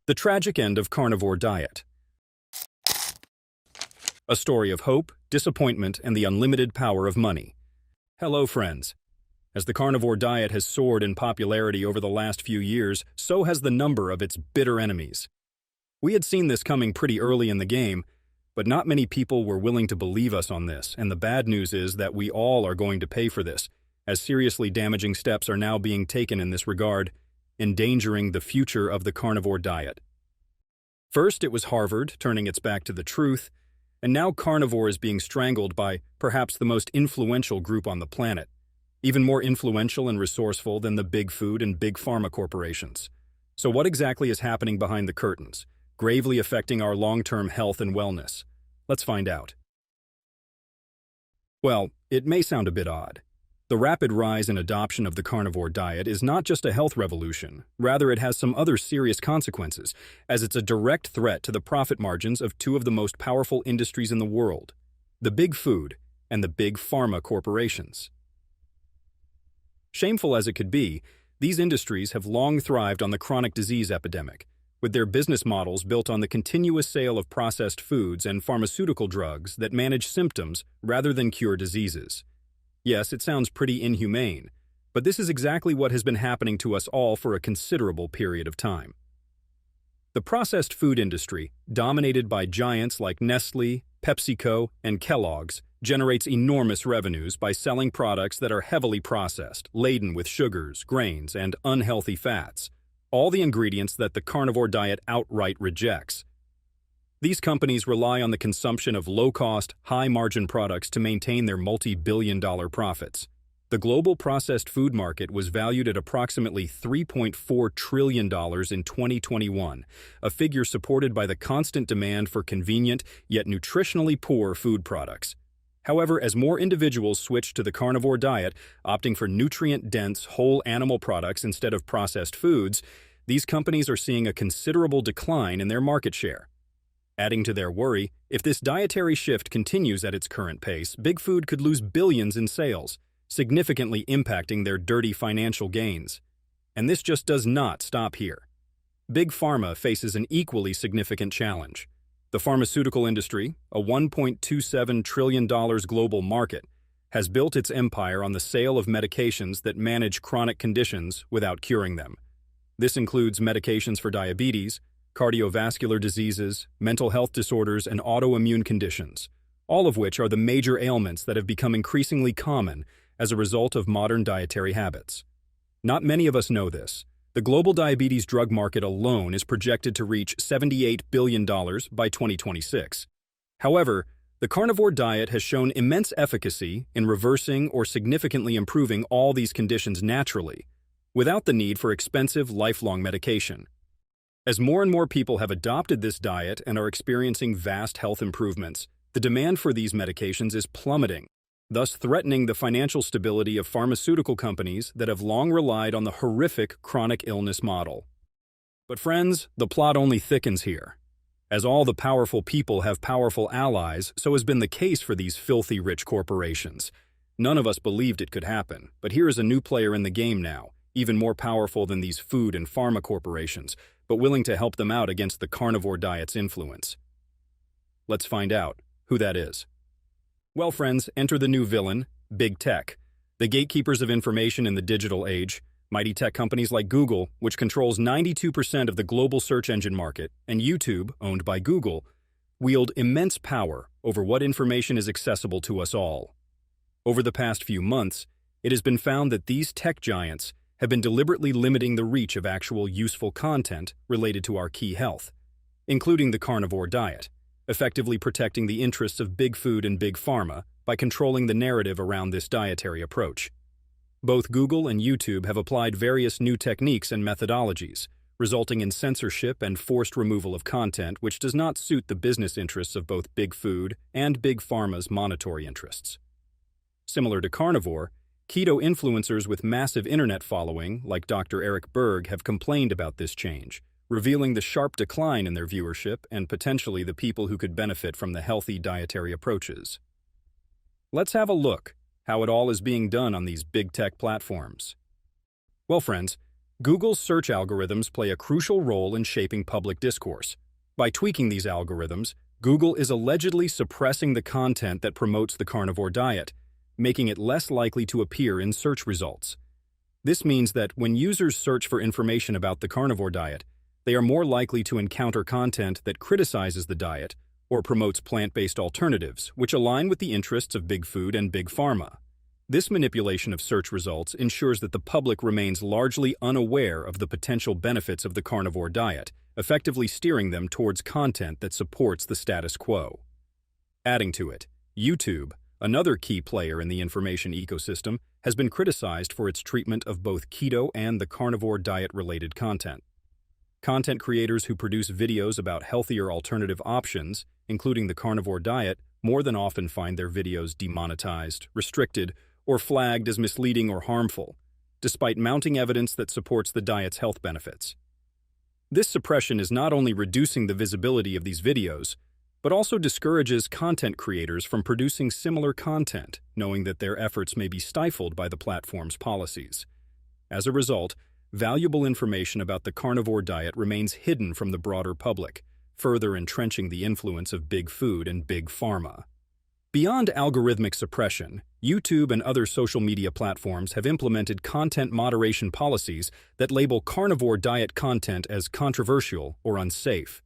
The tragic end of carnivore diet. A story of hope, disappointment, and the unlimited power of money. Hello, friends. As the carnivore diet has soared in popularity over the last few years, so has the number of its bitter enemies. We had seen this coming pretty early in the game, but not many people were willing to believe us on this, and the bad news is that we all are going to pay for this, as seriously damaging steps are now being taken in this regard, endangering the future of the carnivore diet. First, it was Harvard turning its back to the truth, and now carnivore is being strangled by perhaps the most influential group on the planet, even more influential and resourceful than the big food and big pharma corporations. So what exactly is happening behind the curtains, gravely affecting our long-term health and wellness? Let's find out. Well, it may sound a bit odd. The rapid rise in adoption of the carnivore diet is not just a health revolution, rather it has some other serious consequences, as it's a direct threat to the profit margins of two of the most powerful industries in the world, the big food and the big pharma corporations. Shameful as it could be, these industries have long thrived on the chronic disease epidemic, with their business models built on the continuous sale of processed foods and pharmaceutical drugs that manage symptoms rather than cure diseases. Yes, it sounds pretty inhumane, but this is exactly what has been happening to us all for a considerable period of time. The processed food industry, dominated by giants like Nestle, PepsiCo, and Kellogg's, generates enormous revenues by selling products that are heavily processed, laden with sugars, grains, and unhealthy fats, all the ingredients that the carnivore diet outright rejects. These companies rely on the consumption of low-cost, high-margin products to maintain their multi-billion-dollar profits. The global processed food market was valued at approximately $3.4 trillion in 2021, a figure supported by the constant demand for convenient yet nutritionally poor food products. However, as more individuals switch to the carnivore diet, opting for nutrient-dense, whole animal products instead of processed foods, these companies are seeing a considerable decline in their market share. Adding to their worry, if this dietary shift continues at its current pace, Big Food could lose billions in sales, significantly impacting their dirty financial gains. And this just does not stop here. Big Pharma faces an equally significant challenge. The pharmaceutical industry, a $1.27 trillion global market, has built its empire on the sale of medications that manage chronic conditions without curing them. This includes medications for diabetes, cardiovascular diseases, mental health disorders, and autoimmune conditions, all of which are the major ailments that have become increasingly common as a result of modern dietary habits. Not many of us know this. The global diabetes drug market alone is projected to reach $78 billion by 2026. However, the carnivore diet has shown immense efficacy in reversing or significantly improving all these conditions naturally, without the need for expensive, lifelong medication. As more and more people have adopted this diet and are experiencing vast health improvements, the demand for these medications is plummeting, thus threatening the financial stability of pharmaceutical companies that have long relied on the horrific chronic illness model. But friends, the plot only thickens here. As all the powerful people have powerful allies, so has been the case for these filthy rich corporations. None of us believed it could happen, but here is a new player in the game now, even more powerful than these food and pharma corporations, but willing to help them out against the carnivore diet's influence. Let's find out who that is. Well, friends, enter the new villain, Big Tech, the gatekeepers of information in the digital age. Mighty tech companies like Google, which controls 92% of the global search engine market, and YouTube, owned by Google, wield immense power over what information is accessible to us all. Over the past few months, it has been found that these tech giants have been deliberately limiting the reach of actual useful content related to our key health, including the carnivore diet, effectively protecting the interests of big food and big pharma by controlling the narrative around this dietary approach. Both Google and YouTube have applied various new techniques and methodologies, resulting in censorship and forced removal of content which does not suit the business interests of both big food and big pharma's monetary interests. Similar to carnivore, keto influencers with massive internet following, like Dr. Eric Berg, have complained about this change, revealing the sharp decline in their viewership and potentially the people who could benefit from the healthy dietary approaches. Let's have a look how it all is being done on these big tech platforms. Well, friends, Google's search algorithms play a crucial role in shaping public discourse. By tweaking these algorithms, Google is allegedly suppressing the content that promotes the carnivore diet, making it less likely to appear in search results. This means that when users search for information about the carnivore diet, they are more likely to encounter content that criticizes the diet or promotes plant-based alternatives, which align with the interests of big food and big pharma. This manipulation of search results ensures that the public remains largely unaware of the potential benefits of the carnivore diet, effectively steering them towards content that supports the status quo. Adding to it, YouTube, another key player in the information ecosystem, has been criticized for its treatment of both keto and the carnivore diet-related content. Content creators who produce videos about healthier alternative options, including the carnivore diet, more than often find their videos demonetized, restricted, or flagged as misleading or harmful, despite mounting evidence that supports the diet's health benefits. This suppression is not only reducing the visibility of these videos, but also discourages content creators from producing similar content, knowing that their efforts may be stifled by the platform's policies. As a result, valuable information about the carnivore diet remains hidden from the broader public, further entrenching the influence of big food and big pharma. Beyond algorithmic suppression, YouTube and other social media platforms have implemented content moderation policies that label carnivore diet content as controversial or unsafe.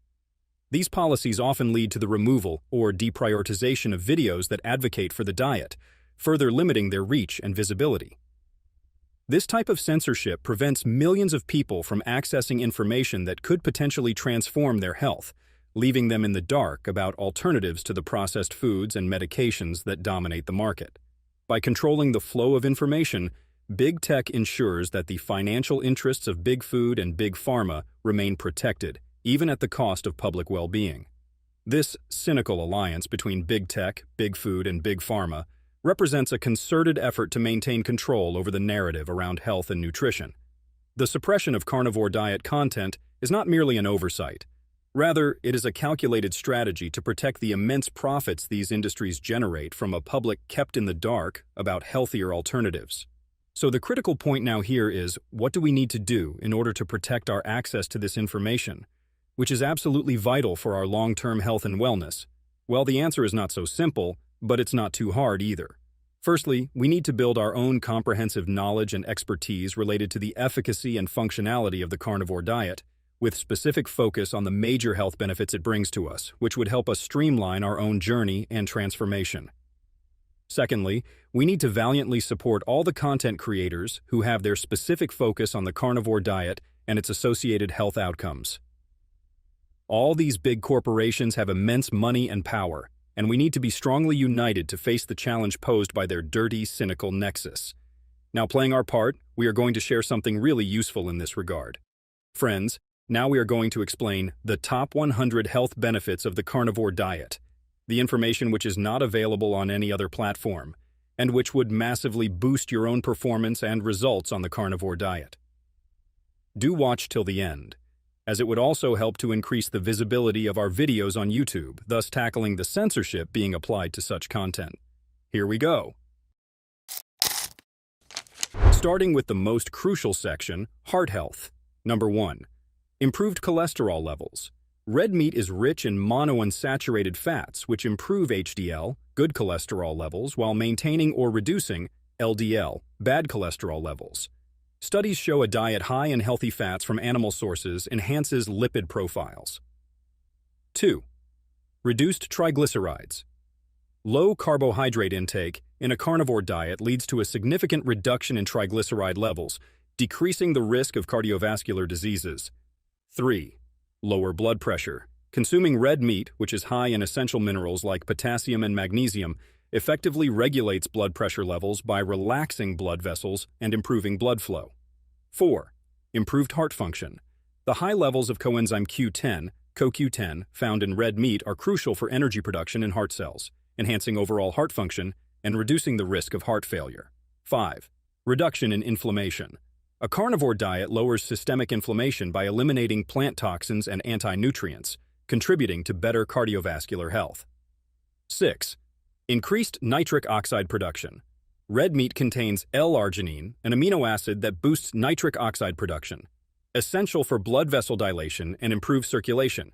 These policies often lead to the removal or deprioritization of videos that advocate for the diet, further limiting their reach and visibility. This type of censorship prevents millions of people from accessing information that could potentially transform their health, leaving them in the dark about alternatives to the processed foods and medications that dominate the market. By controlling the flow of information, big tech ensures that the financial interests of big food and big pharma remain protected, even at the cost of public well-being. This cynical alliance between big tech, big food, and big pharma represents a concerted effort to maintain control over the narrative around health and nutrition. The suppression of carnivore diet content is not merely an oversight. Rather, it is a calculated strategy to protect the immense profits these industries generate from a public kept in the dark about healthier alternatives. So the critical point now here is, what do we need to do in order to protect our access to this information, which is absolutely vital for our long-term health and wellness? Well, the answer is not so simple, but it's not too hard either. Firstly, we need to build our own comprehensive knowledge and expertise related to the efficacy and functionality of the carnivore diet, with specific focus on the major health benefits it brings to us, which would help us streamline our own journey and transformation. Secondly, we need to valiantly support all the content creators who have their specific focus on the carnivore diet and its associated health outcomes. All these big corporations have immense money and power, and we need to be strongly united to face the challenge posed by their dirty, cynical nexus. Now, playing our part, we are going to share something really useful in this regard. Friends, now we are going to explain the top 100 health benefits of the carnivore diet, the information which is not available on any other platform, and which would massively boost your own performance and results on the carnivore diet. Do watch till the end, as it would also help to increase the visibility of our videos on YouTube, thus tackling the censorship being applied to such content. Here we go. Starting with the most crucial section, heart health. Number 1. Improved cholesterol levels. Red meat is rich in monounsaturated fats, which improve HDL, good cholesterol levels, while maintaining or reducing LDL, bad cholesterol levels. Studies show a diet high in healthy fats from animal sources enhances lipid profiles. 2. Reduced triglycerides. Low carbohydrate intake in a carnivore diet leads to a significant reduction in triglyceride levels, decreasing the risk of cardiovascular diseases. 3. Lower blood pressure. Consuming red meat, which is high in essential minerals like potassium and magnesium, effectively regulates blood pressure levels by relaxing blood vessels and improving blood flow. 4. Improved heart function. The high levels of coenzyme Q10, CoQ10, found in red meat are crucial for energy production in heart cells, enhancing overall heart function and reducing the risk of heart failure. 5. Reduction in inflammation. A carnivore diet lowers systemic inflammation by eliminating plant toxins and anti-nutrients, contributing to better cardiovascular health. 6. Increased nitric oxide production. Red meat contains L-arginine, an amino acid that boosts nitric oxide production, essential for blood vessel dilation and improved circulation,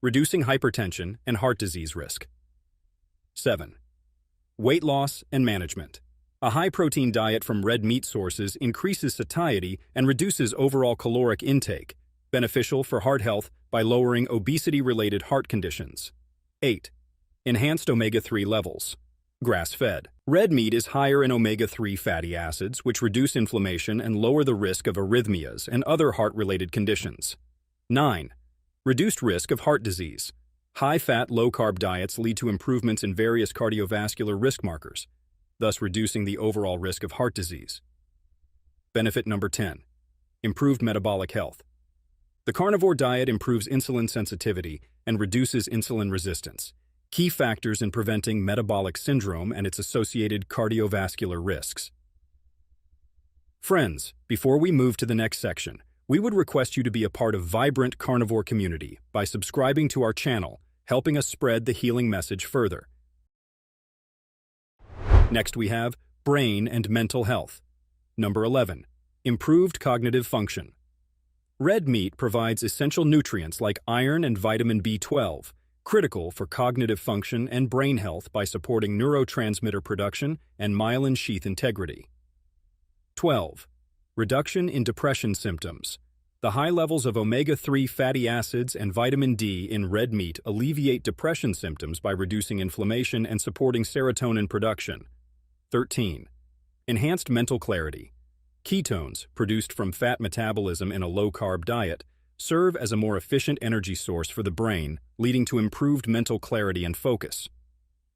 reducing hypertension and heart disease risk. 7. Weight loss and management. A high-protein diet from red meat sources increases satiety and reduces overall caloric intake, beneficial for heart health by lowering obesity-related heart conditions. 8. Enhanced omega-3 levels. Grass-fed. Red meat is higher in omega-3 fatty acids, which reduce inflammation and lower the risk of arrhythmias and other heart-related conditions. 9. Reduced risk of heart disease. High-fat, low-carb diets lead to improvements in various cardiovascular risk markers, thus reducing the overall risk of heart disease. Benefit number 10. Improved metabolic health. The carnivore diet improves insulin sensitivity and reduces insulin resistance, key factors in preventing metabolic syndrome and its associated cardiovascular risks. Friends, before we move to the next section, we would request you to be a part of vibrant carnivore community by subscribing to our channel, helping us spread the healing message further. Next we have brain and mental health. Number 11. Improved cognitive function. Red meat provides essential nutrients like iron and vitamin B12, critical for cognitive function and brain health by supporting neurotransmitter production and myelin sheath integrity. 12. Reduction in depression symptoms. The high levels of omega-3 fatty acids and vitamin D in red meat alleviate depression symptoms by reducing inflammation and supporting serotonin production. 13. Enhanced mental clarity. Ketones, produced from fat metabolism in a low-carb diet, serve as a more efficient energy source for the brain, leading to improved mental clarity and focus.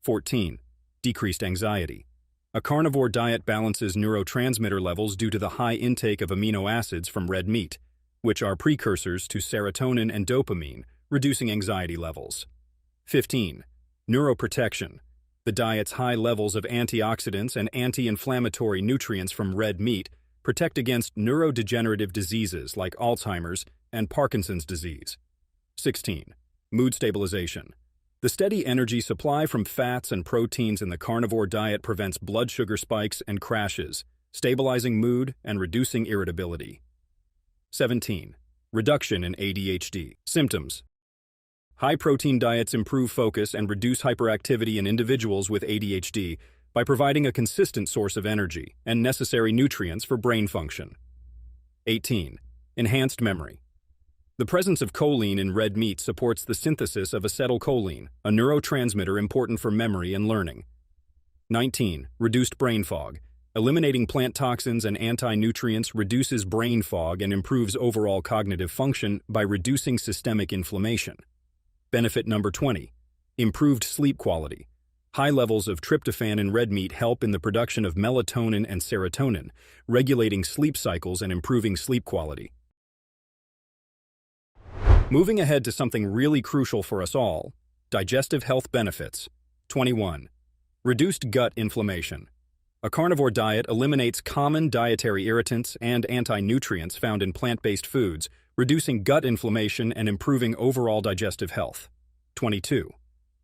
14. Decreased anxiety. A carnivore diet balances neurotransmitter levels due to the high intake of amino acids from red meat, which are precursors to serotonin and dopamine, reducing anxiety levels. 15. Neuroprotection. The diet's high levels of antioxidants and anti-inflammatory nutrients from red meat protect against neurodegenerative diseases like Alzheimer's and Parkinson's disease. 16. Mood stabilization. The steady energy supply from fats and proteins in the carnivore diet prevents blood sugar spikes and crashes, stabilizing mood and reducing irritability. 17. Reduction in ADHD symptoms. High-protein diets improve focus and reduce hyperactivity in individuals with ADHD by providing a consistent source of energy and necessary nutrients for brain function. 18. Enhanced memory. The presence of choline in red meat supports the synthesis of acetylcholine, a neurotransmitter important for memory and learning. 19. Reduced brain fog. Eliminating plant toxins and anti-nutrients reduces brain fog and improves overall cognitive function by reducing systemic inflammation. Benefit number 20. Improved sleep quality. High levels of tryptophan in red meat help in the production of melatonin and serotonin, regulating sleep cycles and improving sleep quality. Moving ahead to something really crucial for us all, digestive health benefits. 21. Reduced gut inflammation. A carnivore diet eliminates common dietary irritants and anti-nutrients found in plant-based foods, reducing gut inflammation and improving overall digestive health. 22.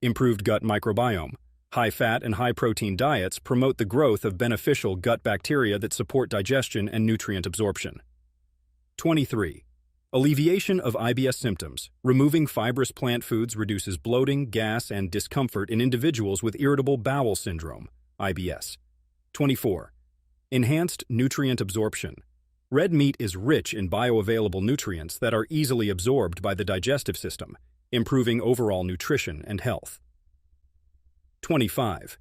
Improved gut microbiome. High-fat and high-protein diets promote the growth of beneficial gut bacteria that support digestion and nutrient absorption. 23. Alleviation of IBS symptoms. Removing fibrous plant foods reduces bloating, gas, and discomfort in individuals with irritable bowel syndrome, IBS. 24. Enhanced nutrient absorption. Red meat is rich in bioavailable nutrients that are easily absorbed by the digestive system, improving overall nutrition and health. 25.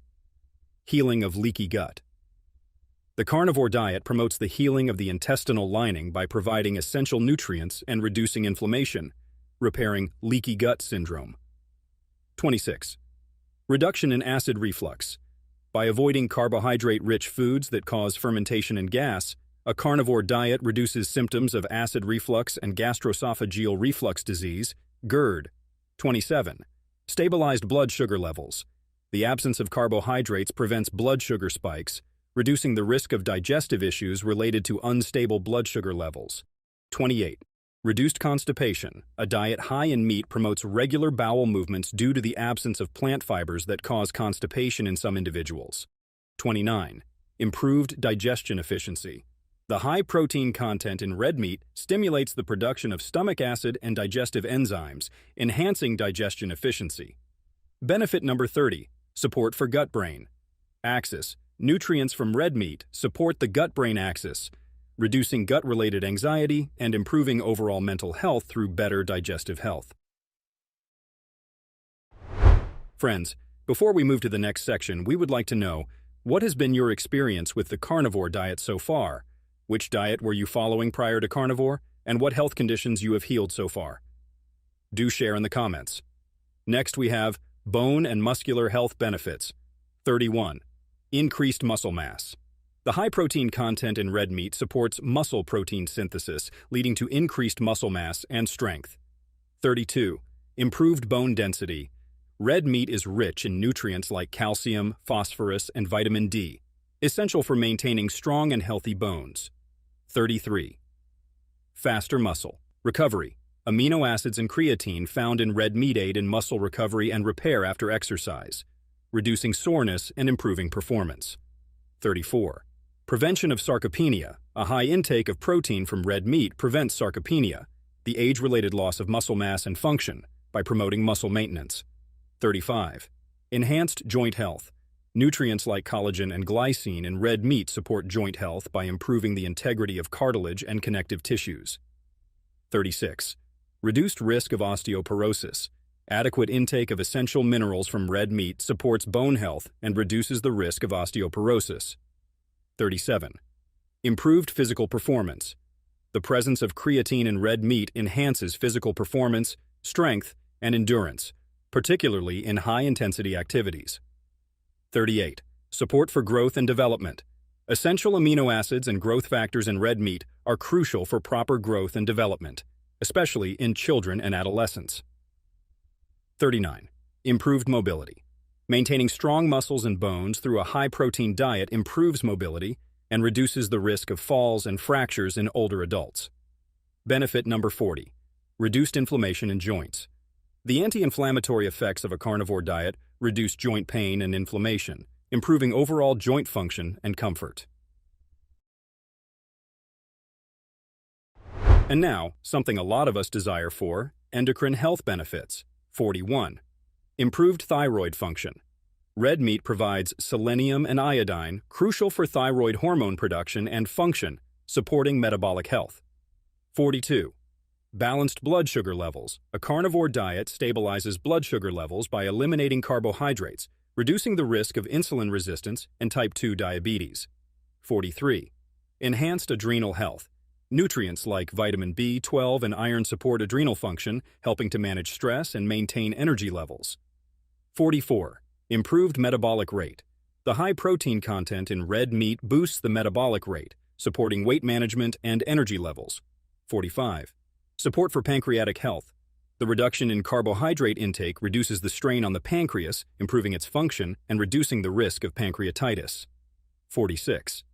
Healing of leaky gut. The carnivore diet promotes the healing of the intestinal lining by providing essential nutrients and reducing inflammation, repairing leaky gut syndrome. 26. Reduction in acid reflux. By avoiding carbohydrate-rich foods that cause fermentation and gas, a carnivore diet reduces symptoms of acid reflux and gastroesophageal reflux disease, GERD. 27. Stabilized blood sugar levels. The absence of carbohydrates prevents blood sugar spikes, reducing the risk of digestive issues related to unstable blood sugar levels. 28. Reduced constipation. A diet high in meat promotes regular bowel movements due to the absence of plant fibers that cause constipation in some individuals. 29. Improved digestion efficiency. The high protein content in red meat stimulates the production of stomach acid and digestive enzymes, enhancing digestion efficiency. Benefit number 30. Support for gut-brain axis. Nutrients from red meat support the gut-brain axis, reducing gut-related anxiety and improving overall mental health through better digestive health. Friends, before we move to the next section, we would like to know, what has been your experience with the carnivore diet so far? Which diet were you following prior to carnivore, and what health conditions you have healed so far? Do share in the comments. Next we have bone and muscular health benefits. 31. Increased muscle mass. The high protein content in red meat supports muscle protein synthesis, leading to increased muscle mass and strength. 32. Improved bone density. Red meat is rich in nutrients like calcium, phosphorus, and vitamin D, essential for maintaining strong and healthy bones. 33. Faster muscle recovery. Amino acids and creatine found in red meat aid in muscle recovery and repair after exercise, reducing soreness and improving performance. 34. Prevention of sarcopenia. A high intake of protein from red meat prevents sarcopenia, the age-related loss of muscle mass and function, by promoting muscle maintenance. 35. Enhanced joint health. Nutrients like collagen and glycine in red meat support joint health by improving the integrity of cartilage and connective tissues. 36. Reduced risk of osteoporosis. Adequate intake of essential minerals from red meat supports bone health and reduces the risk of osteoporosis. 37. Improved physical performance. The presence of creatine in red meat enhances physical performance, strength, and endurance, particularly in high-intensity activities. 38. Support for growth and development. Essential amino acids and growth factors in red meat are crucial for proper growth and development, especially in children and adolescents. 39. Improved mobility. Maintaining strong muscles and bones through a high-protein diet improves mobility and reduces the risk of falls and fractures in older adults. Benefit number 40. Reduced inflammation in joints. The anti-inflammatory effects of a carnivore diet reduce joint pain and inflammation, improving overall joint function and comfort. And now, something a lot of us desire for, endocrine health benefits. 41. Improved thyroid function. Red meat provides selenium and iodine, crucial for thyroid hormone production and function, supporting metabolic health. 42. Balanced blood sugar levels. A carnivore diet stabilizes blood sugar levels by eliminating carbohydrates, reducing the risk of insulin resistance and type 2 diabetes. 43. Enhanced adrenal health. Nutrients like vitamin B12 and iron support adrenal function, helping to manage stress and maintain energy levels. 44. Improved metabolic rate. The high protein content in red meat boosts the metabolic rate, supporting weight management and energy levels. 45. Support for pancreatic health. The reduction in carbohydrate intake reduces the strain on the pancreas, improving its function and reducing the risk of pancreatitis. 46.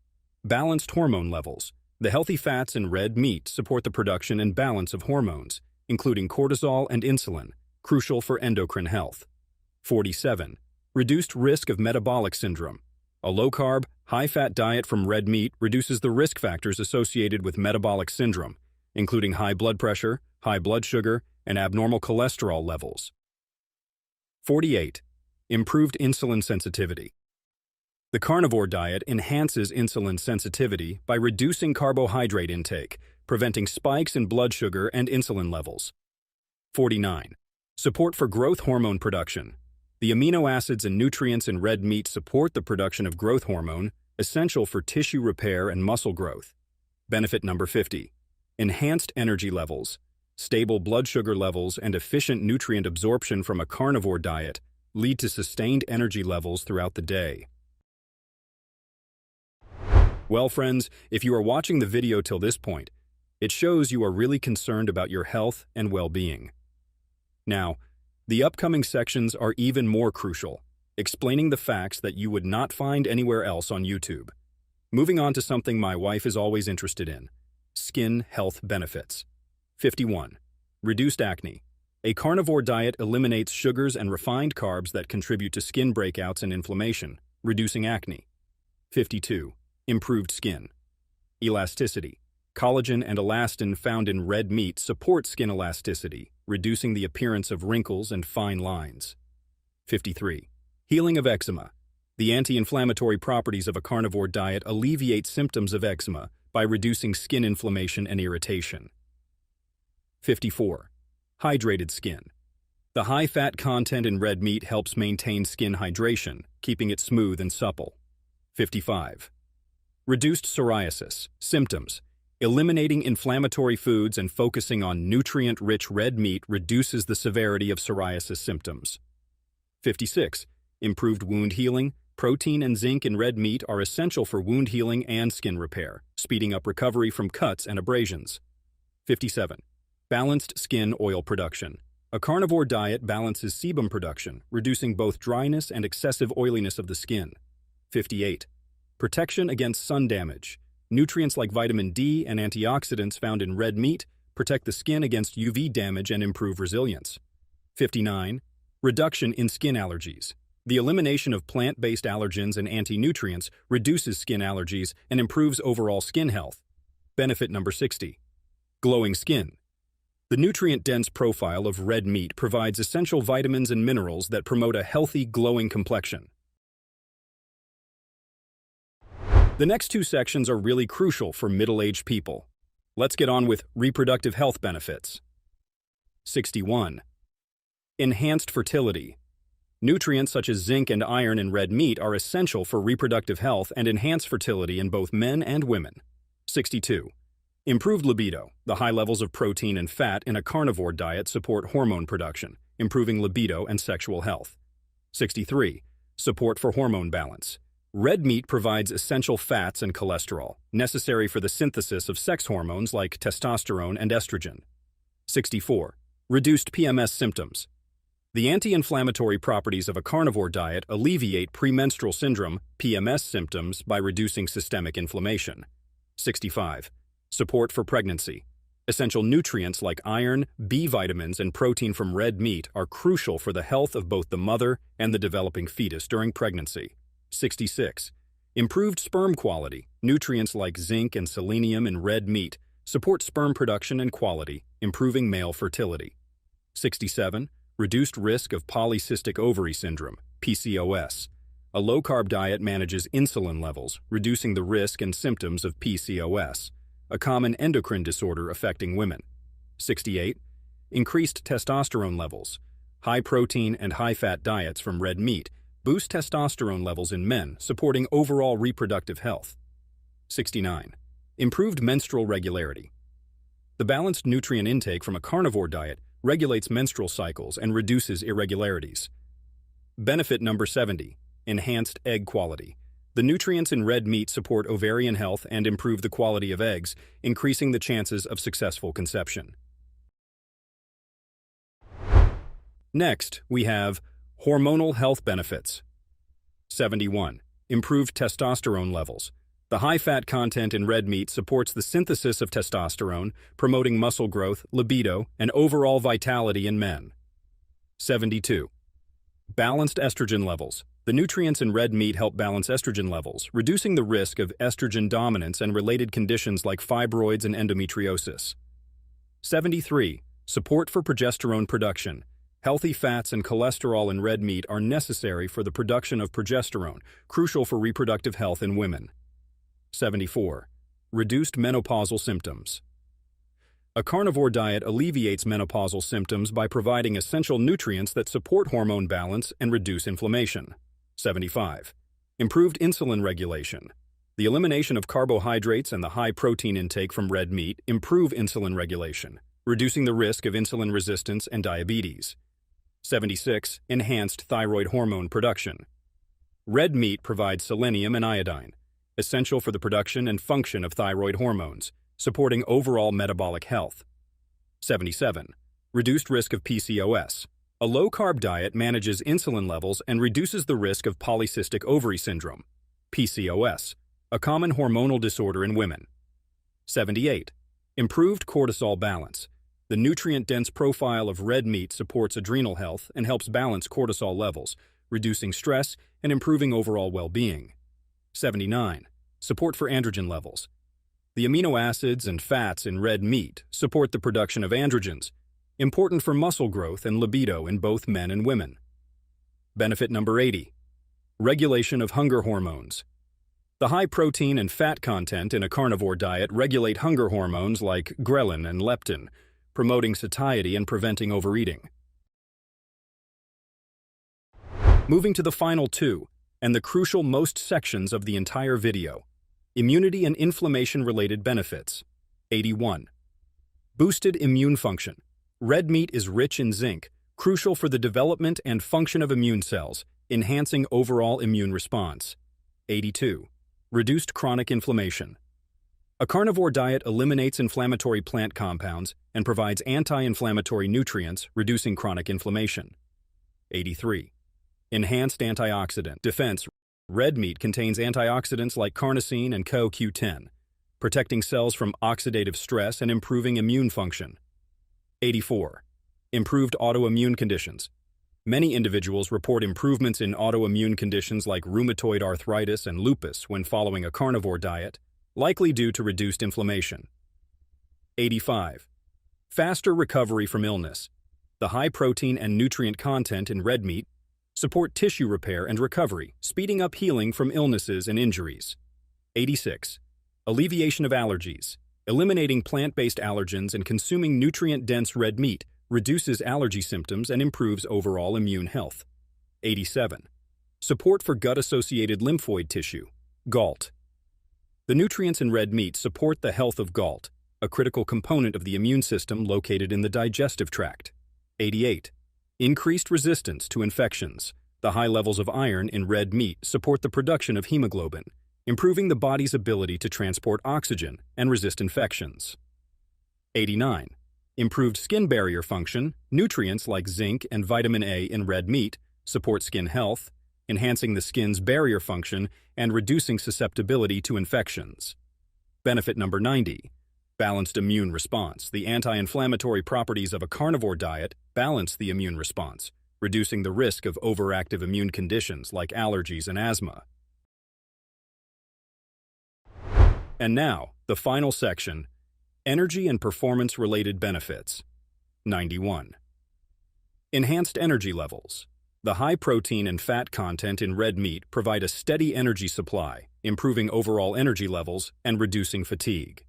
Balanced hormone levels. The healthy fats in red meat support the production and balance of hormones, including cortisol and insulin, crucial for endocrine health. 47. Reduced risk of metabolic syndrome. A low-carb, high-fat diet from red meat reduces the risk factors associated with metabolic syndrome, including high blood pressure, high blood sugar, and abnormal cholesterol levels. 48. Improved insulin sensitivity. The carnivore diet enhances insulin sensitivity by reducing carbohydrate intake, preventing spikes in blood sugar and insulin levels. 49. Support for growth hormone production. The amino acids and nutrients in red meat support the production of growth hormone, essential for tissue repair and muscle growth. Benefit number 50. Enhanced energy levels. Stable blood sugar levels and efficient nutrient absorption from a carnivore diet lead to sustained energy levels throughout the day. Well, friends, if you are watching the video till this point, it shows you are really concerned about your health and well-being. Now, the upcoming sections are even more crucial, explaining the facts that you would not find anywhere else on YouTube. Moving on to something my wife is always interested in: skin health benefits. 51. Reduced acne. A carnivore diet eliminates sugars and refined carbs that contribute to skin breakouts and inflammation, reducing acne. 52. Improved skin. Elasticity. Collagen and elastin found in red meat support skin elasticity, reducing the appearance of wrinkles and fine lines. 53. Healing of eczema. The anti-inflammatory properties of a carnivore diet alleviate symptoms of eczema by reducing skin inflammation and irritation. 54. Hydrated skin. The high fat content in red meat helps maintain skin hydration, keeping it smooth and supple. 55. Reduced psoriasis. Symptoms. Eliminating inflammatory foods and focusing on nutrient-rich red meat reduces the severity of psoriasis symptoms. 56. Improved wound healing. Protein and zinc in red meat are essential for wound healing and skin repair, speeding up recovery from cuts and abrasions. 57. Balanced skin oil production. A carnivore diet balances sebum production, reducing both dryness and excessive oiliness of the skin. 58. Protection against sun damage. Nutrients like vitamin D and antioxidants found in red meat protect the skin against UV damage and improve resilience. 59. Reduction in skin allergies. The elimination of plant-based allergens and anti-nutrients reduces skin allergies and improves overall skin health. Benefit number 60. Glowing skin. The nutrient-dense profile of red meat provides essential vitamins and minerals that promote a healthy, glowing complexion. The next two sections are really crucial for middle-aged people. Let's get on with reproductive health benefits. 61. Enhanced fertility. Nutrients such as zinc and iron in red meat are essential for reproductive health and enhance fertility in both men and women. 62. Improved libido. The high levels of protein and fat in a carnivore diet support hormone production, improving libido and sexual health. 63. Support for hormone balance. Red meat provides essential fats and cholesterol, necessary for the synthesis of sex hormones like testosterone and estrogen. 64. Reduced PMS symptoms. The anti-inflammatory properties of a carnivore diet alleviate premenstrual syndrome, PMS symptoms by reducing systemic inflammation. 65. Support for pregnancy. Essential nutrients like iron, B vitamins, and protein from red meat are crucial for the health of both the mother and the developing fetus during pregnancy. 66. Improved sperm quality. Nutrients like zinc and selenium in red meat support sperm production and quality, improving male fertility. 67. Reduced risk of polycystic ovary syndrome, PCOS. A low-carb diet manages insulin levels, reducing the risk and symptoms of PCOS, a common endocrine disorder affecting women. 68. Increased testosterone levels. High-protein and high-fat diets from red meat boost testosterone levels in men, supporting overall reproductive health. 69. Improved menstrual regularity. The balanced nutrient intake from a carnivore diet regulates menstrual cycles and reduces irregularities. Benefit number 70. Enhanced egg quality. The nutrients in red meat support ovarian health and improve the quality of eggs, increasing the chances of successful conception. Next, we have hormonal health benefits. 71. Improved testosterone levels. The high fat content in red meat supports the synthesis of testosterone, promoting muscle growth, libido, and overall vitality in men. 72. Balanced estrogen levels. The nutrients in red meat help balance estrogen levels, reducing the risk of estrogen dominance and related conditions like fibroids and endometriosis. 73. Support for progesterone production. Healthy fats and cholesterol in red meat are necessary for the production of progesterone, crucial for reproductive health in women. 74. Reduced menopausal symptoms. A carnivore diet alleviates menopausal symptoms by providing essential nutrients that support hormone balance and reduce inflammation. 75. Improved insulin regulation. The elimination of carbohydrates and the high protein intake from red meat improve insulin regulation, reducing the risk of insulin resistance and diabetes. 76. Enhanced thyroid hormone production. Red meat provides selenium and iodine, essential for the production and function of thyroid hormones, supporting overall metabolic health. 77. Reduced risk of PCOS. A low-carb diet manages insulin levels and reduces the risk of polycystic ovary syndrome, PCOS, a common hormonal disorder in women. 78. Improved cortisol balance. The nutrient-dense profile of red meat supports adrenal health and helps balance cortisol levels, reducing stress and improving overall well-being. 79. Support for androgen levels. The amino acids and fats in red meat support the production of androgens, important for muscle growth and libido in both men and women. Benefit number 80. Regulation of hunger hormones. The high protein and fat content in a carnivore diet regulate hunger hormones like ghrelin and leptin, promoting satiety and preventing overeating. Moving to the final two, and the crucial most sections of the entire video. Immunity and inflammation-related benefits. 81. Boosted immune function. Red meat is rich in zinc, crucial for the development and function of immune cells, enhancing overall immune response. 82. Reduced chronic inflammation. A carnivore diet eliminates inflammatory plant compounds and provides anti-inflammatory nutrients, reducing chronic inflammation. 83. Enhanced antioxidant defense. Red meat contains antioxidants like carnosine and CoQ10, protecting cells from oxidative stress and improving immune function. 84. Improved autoimmune conditions. Many individuals report improvements in autoimmune conditions like rheumatoid arthritis and lupus when following a carnivore diet, likely due to reduced inflammation. 85. Faster recovery from illness. The high protein and nutrient content in red meat support tissue repair and recovery, speeding up healing from illnesses and injuries. 86. Alleviation of allergies. Eliminating plant-based allergens and consuming nutrient-dense red meat reduces allergy symptoms and improves overall immune health. 87. Support for gut-associated lymphoid tissue, GALT. The nutrients in red meat support the health of GALT, a critical component of the immune system located in the digestive tract. 88. Increased resistance to infections. The high levels of iron in red meat support the production of hemoglobin, improving the body's ability to transport oxygen and resist infections. 89. Improved skin barrier function. Nutrients like zinc and vitamin A in red meat support skin health, enhancing the skin's barrier function and reducing susceptibility to infections. Benefit number 90. Balanced immune response. The anti-inflammatory properties of a carnivore diet balance the immune response, reducing the risk of overactive immune conditions like allergies and asthma. And now, the final section, energy and performance-related benefits. 91. Enhanced energy levels. The high protein and fat content in red meat provide a steady energy supply, improving overall energy levels and reducing fatigue.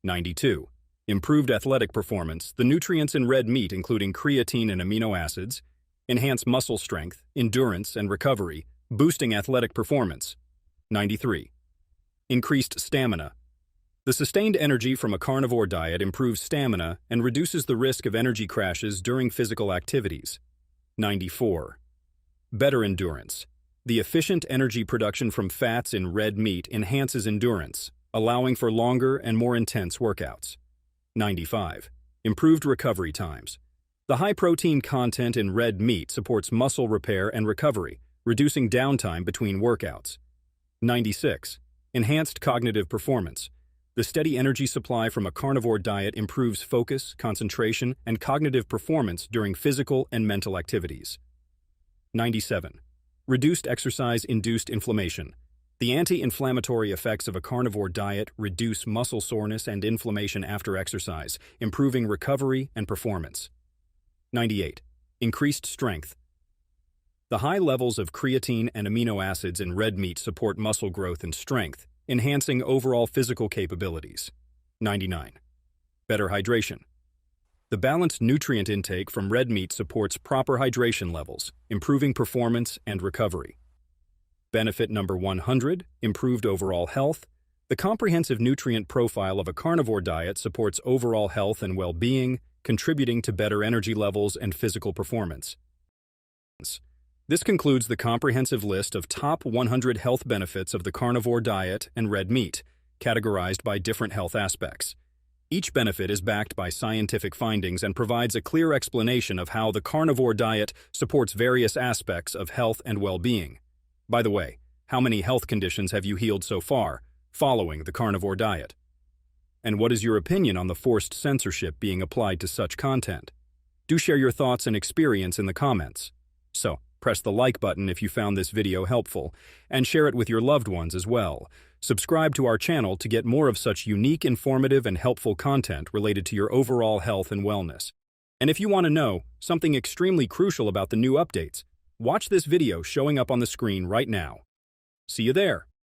92. Improved athletic performance. The nutrients in red meat, including creatine and amino acids, enhance muscle strength, endurance, and recovery, boosting athletic performance. 93. Increased stamina. The sustained energy from a carnivore diet improves stamina and reduces the risk of energy crashes during physical activities. 94. Better endurance. The efficient energy production from fats in red meat enhances endurance, allowing for longer and more intense workouts. 95. Improved recovery times. The high protein content in red meat supports muscle repair and recovery, reducing downtime between workouts. 96. Enhanced cognitive performance. The steady energy supply from a carnivore diet improves focus, concentration, and cognitive performance during physical and mental activities. 97. Reduced exercise-induced inflammation. The anti-inflammatory effects of a carnivore diet reduce muscle soreness and inflammation after exercise, improving recovery and performance. 98. Increased strength. The high levels of creatine and amino acids in red meat support muscle growth and strength, enhancing overall physical capabilities. 99. Better hydration. The balanced nutrient intake from red meat supports proper hydration levels, improving performance and recovery. Benefit number 100, improved overall health. The comprehensive nutrient profile of a carnivore diet supports overall health and well-being, contributing to better energy levels and physical performance. This concludes the comprehensive list of top 100 health benefits of the carnivore diet and red meat, categorized by different health aspects. Each benefit is backed by scientific findings and provides a clear explanation of how the carnivore diet supports various aspects of health and well-being. By the way, how many health conditions have you healed so far, following the carnivore diet? And what is your opinion on the forced censorship being applied to such content? Do share your thoughts and experience in the comments. So, Press the like button if you found this video helpful, and share it with your loved ones as well. Subscribe to our channel to get more of such unique, informative, and helpful content related to your overall health and wellness. And if you want to know something extremely crucial about the new updates, watch this video showing up on the screen right now. See you there.